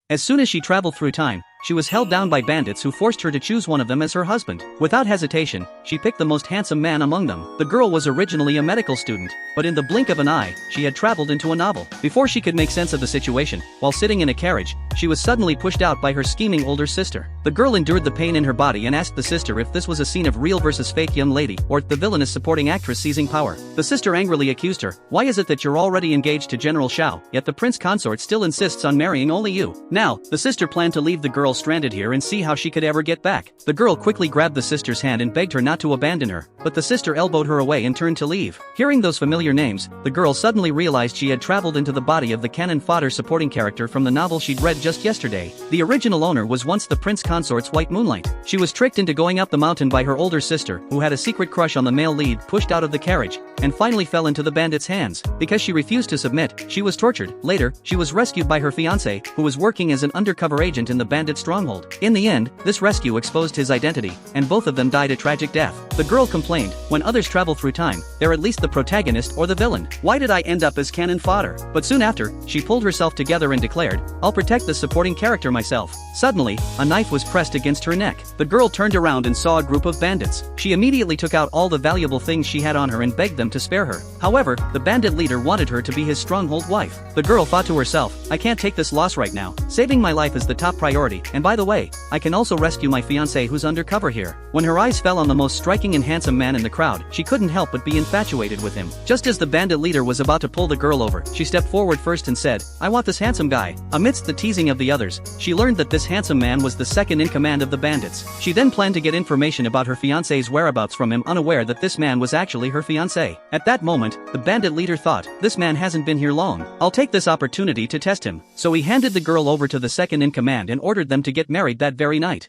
As soon as she traveled through time, she was held down by bandits who forced her to choose one of them as her husband. Without hesitation, she picked the most handsome man among them. The girl was originally a medical student, but in the blink of an eye, she had traveled into a novel. Before she could make sense of the situation, while sitting in a carriage, she was suddenly pushed out by her scheming older sister. The girl endured the pain in her body and asked the sister if this was a scene of real versus fake young lady, or the villainous supporting actress seizing power. The sister angrily accused her, "Why is it that you're already engaged to General Shao, yet the prince consort still insists on marrying only you?" Now, the sister planned to leave the girl stranded here and see how she could ever get back. The girl quickly grabbed the sister's hand and begged her not to abandon her, but the sister elbowed her away and turned to leave. Hearing those familiar names, the girl suddenly realized she had traveled into the body of the cannon fodder supporting character from the novel she'd read just yesterday. The original owner was once the prince consort's White Moonlight. She was tricked into going up the mountain by her older sister, who had a secret crush on the male lead, pushed out of the carriage, and finally fell into the bandits' hands. Because she refused to submit, she was tortured. Later, she was rescued by her fiancé, who was working as an undercover agent in the bandit stronghold. In the end, this rescue exposed his identity, and both of them died a tragic death. The girl complained, "When others travel through time, they're at least the protagonist or the villain. Why did I end up as cannon fodder?" But soon after, she pulled herself together and declared, "I'll protect the supporting character myself." Suddenly, a knife was pressed against her neck. The girl turned around and saw a group of bandits. She immediately took out all the valuable things she had on her and begged them to spare her. However, the bandit leader wanted her to be his stronghold wife. The girl thought to herself, "I can't take this loss right now. Saving my life is the top priority, and by the way, I can also rescue my fiancé who's undercover here." When her eyes fell on the most striking and handsome man in the crowd, she couldn't help but be infatuated with him. Just as the bandit leader was about to pull the girl over, she stepped forward first and said, "I want this handsome guy." Amidst the teasing of the others, she learned that this handsome man was the second in command of the bandits. She then planned to get information about her fiancé's whereabouts from him, unaware that this man was actually her fiancé. At that moment, the bandit leader thought, "This man hasn't been here long. I'll take this opportunity to test him." So he handed the girl over to the second in command and ordered them to get married that very night.